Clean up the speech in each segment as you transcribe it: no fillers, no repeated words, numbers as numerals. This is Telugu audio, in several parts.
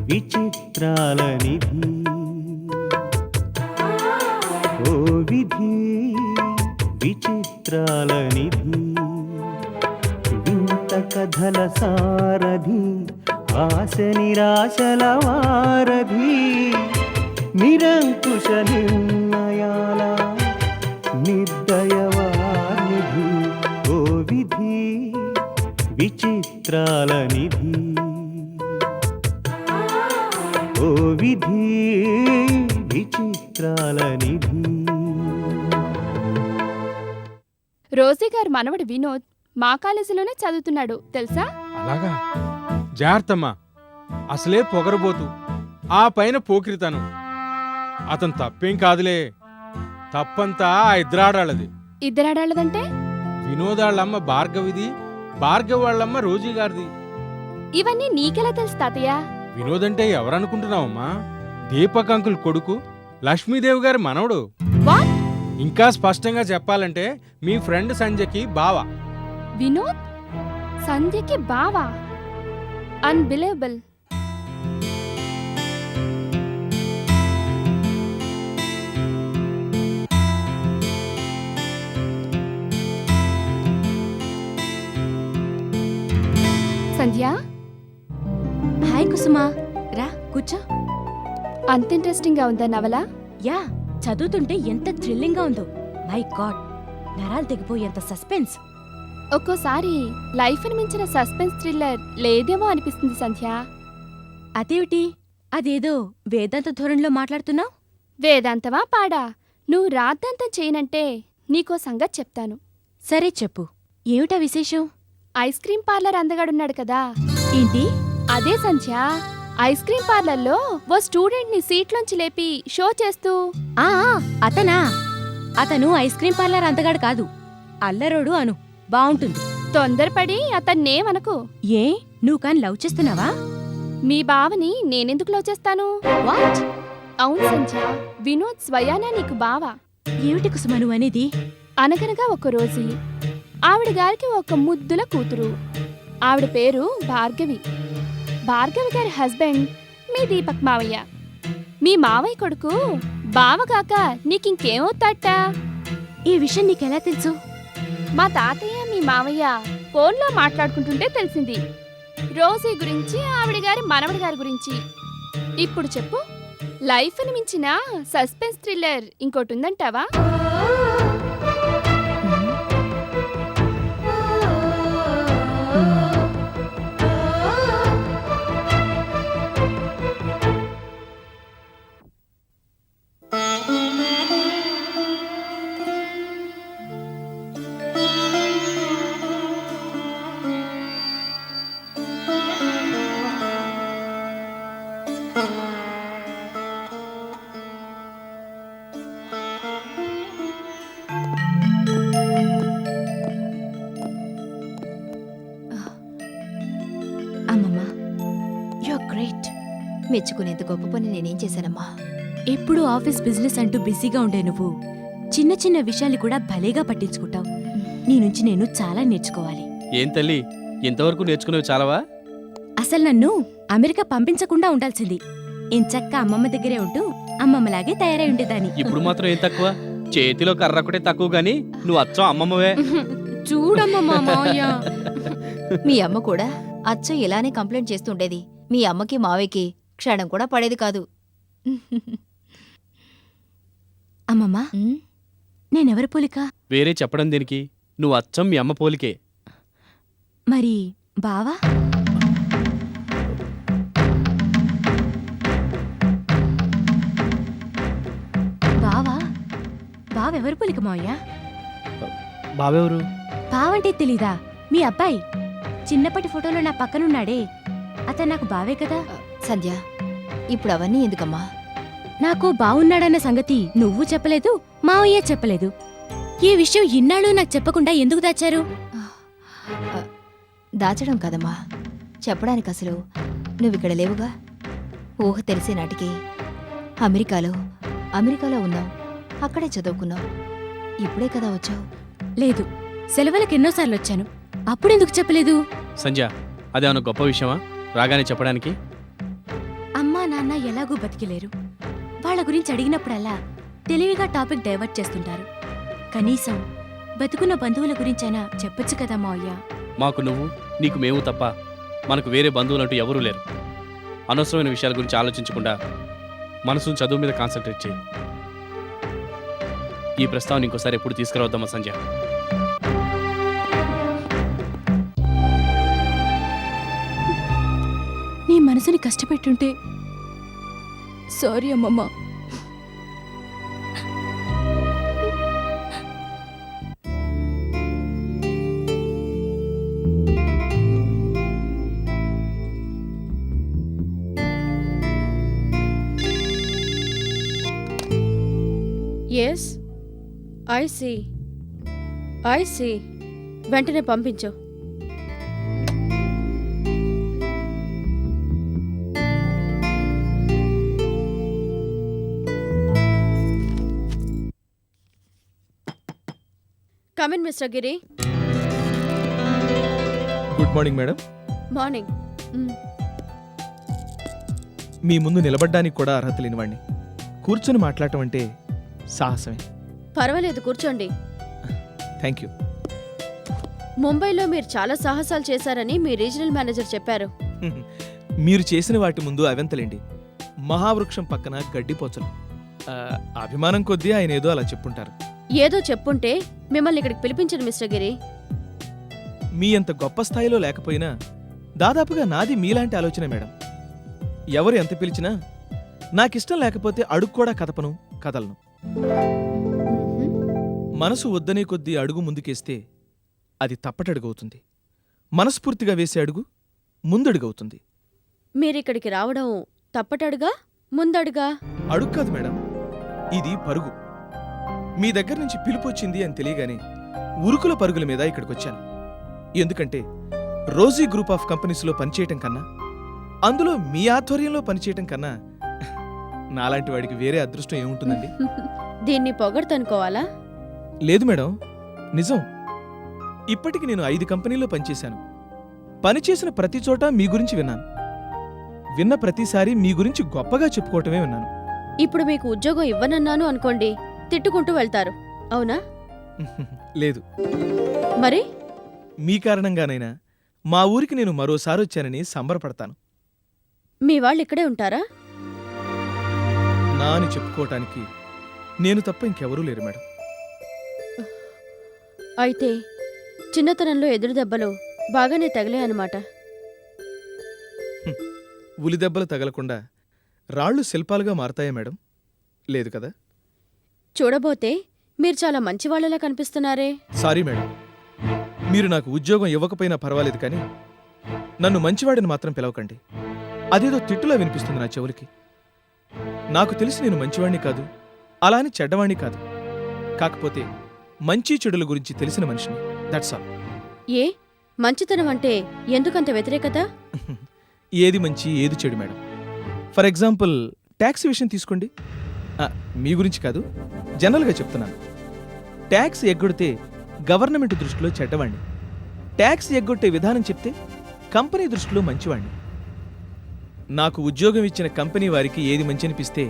విచిత్రాల నిధి ఓ విధి విచిత్రాల నిధి వింత కథల సారథి ఆశ నిరాశల వారధి నిరంకుశ నిర్ణయాల నిర్దయవానిధి ఓ విధి విచిత్రాల నిధి ఓ విధి విచిత్రాల నిధి. రోజీ గారు మనవడు వినోద్ మా కాలేజీలోనే చదువుతున్నాడు తెలుసా? అలాగా? జాగ్రత్తమ్మా, అసలే పొగరబోతు, ఆ పైన పోకిరితనం. అతను తప్పేం కాదులే, తప్పంతా ఆ ఇద్దరాడాళ్ళది. ఇద్దరాడాళ్ళదంటే? వినోదాళ్ళమ్మ భార్గవిది, భార్గవి వాళ్ళమ్మ రోజీ గారిది. ఇవన్నీ నీకెలా తెలుసు తాతయ్య? వినోదంటే ఎవరనుకుంటున్నావమ్మా? దీపక్ అంకుల్ కొడుకు, లక్ష్మీదేవి గారి మనవడు. వాట్? ఇంకా స్పష్టంగా చెప్పాలంటే మీ ఫ్రెండ్ సంజయ్కి బావ. వినోద్ సంధ్యకి బావా? అన్బిలీవబుల్. సంధ్య, హాయ్ కుసుమా, రా కూర్చో. అంత ఇంట్రెస్టింగ్ గా ఉందా నవల? యా, చదువుతుంటే ఎంత థ్రిల్లింగ్ గా ఉందో. మై గాడ్, నరాలు తెగిపోయేంత సస్పెన్స్. ఒక్కోసారి లైఫ్ ని మించిన సస్పెన్స్ థ్రిల్లర్ లేదేమో అనిపిస్తుంది సంధ్య. అదేమిటి, అదేదో వేదాంత ధోరణిలో మాట్లాడుతున్నావు? వేదాంతమా పాడా? నువ్వు రాద్దాంతం చేయనంటే నీకో సంగతి చెప్తాను. సరే చెప్పు, ఏమిటా విశేషం? ఐస్ క్రీం పార్లర్ అందగాడున్నాడు కదా. ఏంటి? అదే సంధ్య, ఐస్ క్రీం పార్లర్లో ఓ స్టూడెంట్ ని సీట్లోంచి లేపి షో చేస్తూ. ఆ అతనా? అతను ఐస్ క్రీం పార్లర్ అందగాడు కాదు, అల్లరోడు అను, బావుంటుంది. తొందరపడి అతన్నేమనకు. ఏ, నువ్వు కాని లవ్ చేస్తున్నావా? మీ బావని నేనెందుకు లవ్ చేస్తాను? వాట్? అవును సంధ్య, వినోద్ స్వయానా నీకు బావా. ఏమిటి కుసుమ నువ్వు అనేది? అనగనగా ఒక రోజు ఆవిడ గారికి ఒక ముద్దుల కూతురు. ఆవిడ పేరు భార్గవి. భార్గవి గారి హస్బెండ్ మీ దీపక్ మావయ్య. మీ మావయ్య కొడుకు బావగాక నీకింకేమవుతాట? ఈ విషయం నీకెలా తెలుసు? మా తాతయ్య మీ మావయ్య ఫోన్లో మాట్లాడుకుంటుంటే తెలిసింది. రోజీ గురించి, ఆవిడ గారి మనవడి గారి గురించి. ఇప్పుడు చెప్పు, లైఫ్ని మించిన సస్పెన్స్ థ్రిల్లర్ ఇంకోటి ఉందంటావా? అమ్మమ్మా, యూర్ గ్రేట్. మెచ్చుకునేంత గొప్ప పని నేనేం చేశానమ్మా? ఎప్పుడూ ఆఫీస్ బిజినెస్ అంటూ బిజీగా ఉండే నువ్వు చిన్న చిన్న విషయాలు కూడా భలేగా పట్టించుకుంటావు. నీ నుంచి నేను చాలా నేర్చుకోవాలి. ఏం తల్లి, ఇంతవరకు నేర్చుకునేవి చాలవా? అసలు నన్ను అమెరికా పంపించకుండా ఉండాల్సింది. ఎంచక్క అమ్మమ్మ దగ్గరే ఉంటూ అమ్మమ్మలాగే తయారై ఉండేదాన్ని. ఇప్పుడు మాత్రం ఏం తక్కువ? చేతిలో కర్ర ఒకటే తక్కువ గాని నువ్వు అచ్చం అమ్మమ్మవే. చూడమ్మమ్మా మావయ్య. మీ అమ్మ కూడా అచ్చం ఇలానే కంప్లైంట్ చేస్తుండేది. మీ అమ్మకి మావయ్యకి క్షణం కూడా పడేది కాదు. అమ్మమ్మా, నేనెవరి పోలిక? వేరే చెప్పడం దేనికి? నువ్వు అచ్చం మీ అమ్మ పోలికే. మరి బావా? బావా? బావెవరి పోలిక మావయ్య? బావెవరు? బావంటే తెలీదా? మీ అబ్బాయి చిన్నప్పటి ఫోటోలో నా పక్కనున్నాడే, అతను నాకు బావే కదా. సంధ్య, ఇప్పుడు అవన్నీ ఎందుకమ్మా? నాకు బావున్నాడన్న సంగతి నువ్వు చెప్పలేదు, మావయ్య చెప్పలేదు. ఈ విషయం ఇన్నాళ్ళు నాకు చెప్పకుండా ఎందుకు దాచారు? దాచడం కదమ్మా, చెప్పడానికి. అసలు నువ్విక్కడ లేవుగా. ఊహ తెలిసే నాటికి అమెరికాలో ఉన్నావు, అక్కడే చదువుకున్నావు. ఇప్పుడే కదా వచ్చావు. లేదు, సెలవులకు ఎన్నోసార్లు వచ్చాను, అప్పుడెందుకు చెప్పలేదు? సంధ్య, అదేమన్నా గొప్ప విషయమా రాగానే చెప్పడానికి? ఎలాగూ బతికిలేరు. వాళ్ళ గురించి అడిగినప్పుడల్లా తెలివిగా టాపిక్ డైవర్ట్ చేస్తుంటారు. కనీసం బతుకున్న బంధువుల గురించైనా చెప్పొచ్చు కదా మావయ్య. మాకు నువ్వు, నీకు మేము తప్ప మనకు వేరే బంధువులంటూ ఎవరూ లేరు. అనవసరమైన విషయాల గురించి ఆలోచించకుండా మనసును చదువు మీద కాన్సన్ట్రేట్ చేయి. ఈ ప్రస్తావన ఇంకోసారి ఎప్పుడు తీసుకురావద్దామా సంజయ్? నీ మనసుని కష్టపెట్టుంటే సారీ అమ్మమ్మ. ఎస్ ఐ సీ వెంటనే పంపించు. Come in mister Giri. Good morning madam. Morning. మీ ముందు నిలబడ్డానికి కూడా అర్హత లేనివాణ్ణి. కూర్చొని మాట్లాడటం అంటే సాహసమే. పర్వాలేదు, కూర్చోండి. Thank you. ముంబైలో మీరు చాలా సాహసాలు చేశారని మీ రీజనల్ మేనేజర్ చెప్పారు. మీరు చేసిన వాటి ముందు అవంతలేండి. మహావృక్షం పక్కన గడ్డిపోచలు. అభిమానం కొద్దీ ఆయన ఏదో అలా చెప్పుంటారు. ఏదో చెప్పుంటే మిమ్మల్ని ఇక్కడికి పిలిపించను మిస్టర్ గిరి. మీ అంత గొప్ప స్థాయిలో లేకపోయినా దాదాపుగా నాది మీలాంటి ఆలోచన మేడం. ఎవరు ఎంత పిలిచినా నాకిష్టం లేకపోతే అడుగు కూడా కదపను, కదలను. మనసు వద్దనే కొద్దీ అడుగు ముందుకేస్తే అది తప్పటడుగవుతుంది. మనస్ఫూర్తిగా వేసే అడుగు ముందడుగవుతుంది. మీరిక్కడికి రావడం తప్పటడుగా ముందడుగా? అడుగు కాదు మేడం, ఇది పరుగు. మీ దగ్గర నుంచి పిలుపు వచ్చింది అని తెలియగానే ఉరుకుల పరుగుల మీద ఇక్కడికొచ్చాను. ఎందుకంటే రోజీ గ్రూప్ ఆఫ్ కంపెనీస్లో పనిచేయటం కన్నా, అందులో మీ ఆధ్వర్యంలో పనిచేయటం కన్నా నాలాంటి వాడికి వేరే అదృష్టం ఏముంటుందండి? దీన్ని పొగడ్తనుకోవాలా? లేదు మేడం, నిజం. ఇప్పటికి నేను 5 కంపెనీల్లో పనిచేశాను. పనిచేసిన ప్రతి చోట మీ గురించి విన్నాను. విన్న ప్రతిసారి మీ గురించి గొప్పగా చెప్పుకోవటమే విన్నాను. ఇప్పుడు మీకు ఉద్యోగం ఇవ్వనన్నాను అనుకోండి, తిట్టుకుంటూ వెళ్తారు, అవునా? లేదు. మరి మీ కారణంగానైనా మా ఊరికి నేను మరోసారి వచ్చానని సంబరపడతాను. మీ వాళ్ళు ఇక్కడే ఉంటారా? నా అని చెప్పుకోవటానికి నేను తప్ప ఇంకెవరూ లేరు మేడం. అయితే చిన్నతనంలో ఎదురు దెబ్బలు బాగానే తగిలాయన్నమాట. ఉలిదెబ్బలు తగలకుండా రాళ్ళు శిల్పాలుగా మారతాయా మేడం? లేదు కదా. చూడబోతే మీరు చాలా మంచివాళ్లలా కనిపిస్తున్నారే. సారీ మేడం, మీరు నాకు ఉద్యోగం ఇవ్వకపోయినా పర్వాలేదు, కానీ నన్ను మంచివాడిని మాత్రం పిలవకండి. అదేదో తిట్టులా వినిపిస్తుంది నా చెవులకి. నాకు తెలిసి నేను మంచివాణ్ణి కాదు, అలా అని చెడ్డవాణ్ణి కాదు. కాకపోతే మంచి చెడుల గురించి తెలిసిన మనిషిని, దట్స్ ఆల్. ఏ మంచితనం అంటే ఎందుకంత వ్యతిరేకత? ఏది మంచి ఏది చెడు మేడం? ఫర్ ఎగ్జాంపుల్ ట్యాక్స్ విషయం తీసుకోండి. మీ గురించి కాదు, జనరల్గా చెప్తున్నాను. ట్యాక్స్ ఎగ్గొడితే గవర్నమెంట్ దృష్టిలో చెడ్డవాణ్ణి. ట్యాక్స్ ఎగ్గొట్టే విధానం చెప్తే కంపెనీ దృష్టిలో మంచివాణ్ణి. నాకు ఉద్యోగం ఇచ్చిన కంపెనీ వారికి ఏది మంచి అనిపిస్తే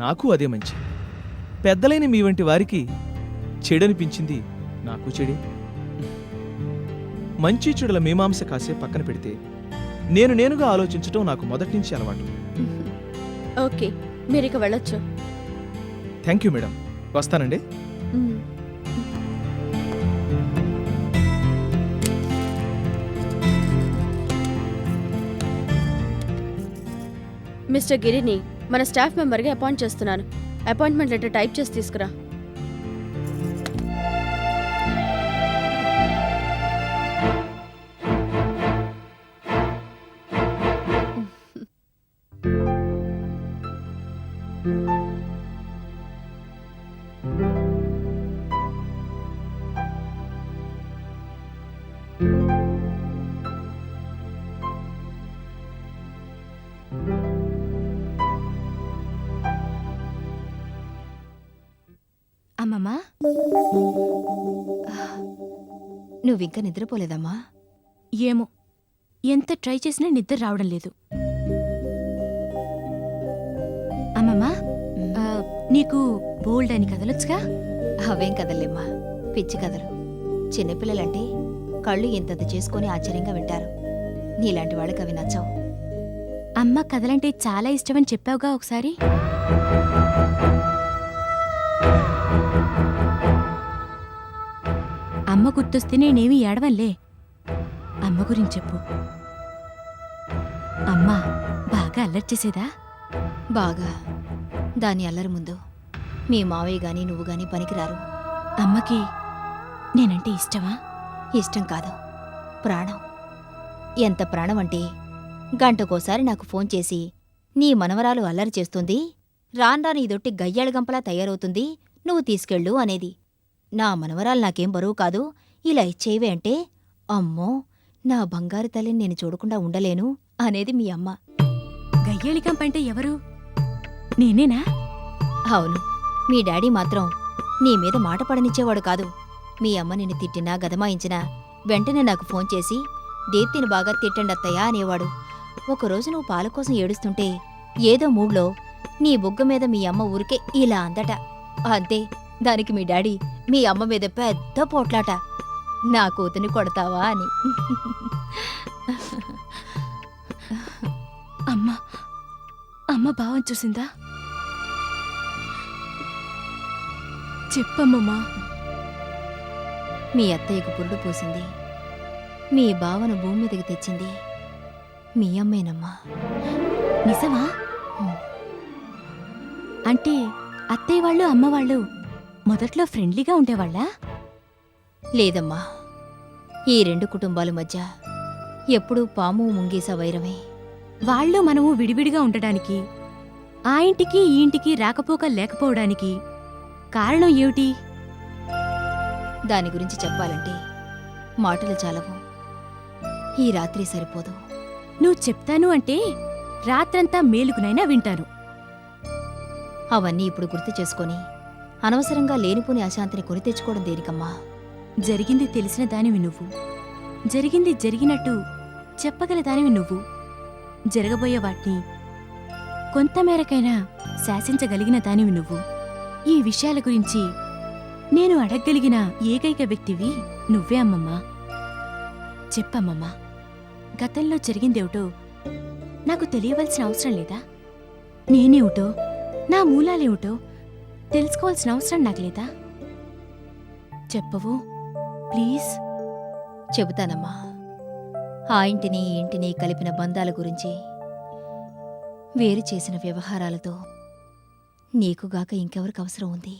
నాకు అదే మంచి. పెద్దలైన మీ వంటి వారికి చెడనిపించింది నాకు చెడే. మంచి చెడుల మీమాంస కాసే పక్కన పెడితే నేనుగా ఆలోచించటం నాకు మొదటి నుంచి అలవాటు. ఓకే, మీరిక వెళ్ళొచ్చు. థ్యాంక్ యూ మేడం, వస్తానండి. మిస్టర్ గిరిని మన స్టాఫ్ మెంబర్గా అపాయింట్ చేస్తున్నాను. అపాయింట్మెంట్ లెటర్ టైప్ చేసి తీసుకురా. అమ్మమ్మా, నువ్వింకా నిద్రపోలేదమ్మా? ఏమో, ఎంత ట్రై చేసినా నిద్ర రావడం లేదు. అమ్మమ్మా ఆ, నీకు బోల్డ్ అని కదలొచ్చుగా. అవేం కదలేమ్మా, పిచ్చి కథలు. చిన్నపిల్లలంటే కళ్ళు ఇంతంత చేసుకొని ఆశ్చర్యంగా వింటారు. నీలాంటి వాళ్ళకి అవి నచ్చవు. అమ్మ కథలంటే చాలా ఇష్టమని చెప్పావుగా ఒకసారి. అమ్మ గుర్తొస్తే నేనేమి ఏడవన్లే. అమ్మ గురించి చెప్పు. అమ్మ బాగా అల్లరి చేసేదా? బాగా. దాని అల్లరి ముందు మీ మావయ్య గాని నువ్వు గాని పనికిరారు. అమ్మకి నేనంటే ఇష్టమా? ఇష్టం కాదు, ప్రాణం. ఎంత ప్రాణం అంటే గంటకోసారి నాకు ఫోన్ చేసి నీ మనవరాలు అల్లరి చేస్తుంది, రాన్రాని ఇదొట్టి గయ్యాళ గంపలా తయారవుతుంది, నువ్వు తీసుకెళ్ళు అనేది. నా మనవరాలు నాకేం బరువు కాదు, ఇలా ఇచ్చేవే అంటే అమ్మో నా బంగారు తల్లిని నేను చూడకుండా ఉండలేను అనేది మీ అమ్మ. గయ్యేళికంపంటే ఎవరు? నేనేనా? అవును, మీ డాడీ మాత్రం నీ మీద మాట పడనిచ్చేవాడు కాదు. మీ అమ్మ నిన్ను తిట్టినా గదమాయించినా వెంటనే నాకు ఫోన్ చేసి దీప్తిని బాగా తిట్టండత్తయ్యా అనేవాడు. ఒకరోజు నువ్వు పాల కోసం ఏడుస్తుంటే ఏదో మూడ్లో నీ బుగ్గ మీద మీ అమ్మ ఊరికే ఇలా అందట. అంతే, దానికి మీ డాడీ మీ అమ్మ మీద పెద్ద పోట్లాట, నా కూతుని కొడతావా అని. అమ్మ అమ్మ భావం చూసిందా? చెప్పమ్మమ్మా. మీ అత్తయ్యకు పురుడు పోసింది, మీ బావను భూమి మీదకి తెచ్చింది మీ అమ్మేనమ్మా. నిజమా? హ్మ్. అంటే అత్తయ్య వాళ్ళు అమ్మ వాళ్ళు మొదట్లో ఫ్రెండ్లీగా ఉండేవాళ్ళా? లేదమ్మా, ఈ రెండు కుటుంబాల మధ్య ఎప్పుడూ పాము ముంగీస వైరమే. వాళ్ళు మనము విడివిడిగా ఉండడానికి, ఆ ఇంటికి ఈ ఇంటికి రాకపోక లేకపోవడానికి కారణం ఏమిటి? దాని గురించి చెప్పాలంటే మాటలు చాలవు, ఈ రాత్రి సరిపోదు. నువ్వు చెప్తాను అంటే రాత్రంతా మేలుకునైనా వింటాను. అవన్నీ ఇప్పుడు గుర్తు చేసుకొని అనవసరంగా లేనిపోని అశాంతిని కొని తెచ్చుకోవడం దేనికమ్మా? జరిగింది తెలిసిన దానివి నువ్వు, జరిగింది జరిగినట్టు చెప్పగల దానివి నువ్వు, జరగబోయే వాటిని కొంతమేరకైనా శాసించగలిగిన దానివి నువ్వు. ఈ విషయాల గురించి నేను అడగగలిగిన ఏకైక వ్యక్తివి నువ్వే అమ్మమ్మా. చెప్పమ్మమ్మా, గతంలో జరిగిందేమిటో నాకు తెలియవలసిన అవసరం లేదా? నేనేమిటో, నా మూలాలేమిటో తెలుసుకోవాల్సిన అవసరం నాకు లేదా? చెప్పవు ప్లీజ్. చెబుతానమ్మా. ఆ ఇంటిని ఈ ఇంటిని కలిపిన బంధాల గురించి, వేరు చేసిన వ్యవహారాలతో నీకుగాక ఇంకెవరికి అవసరం ఉంది?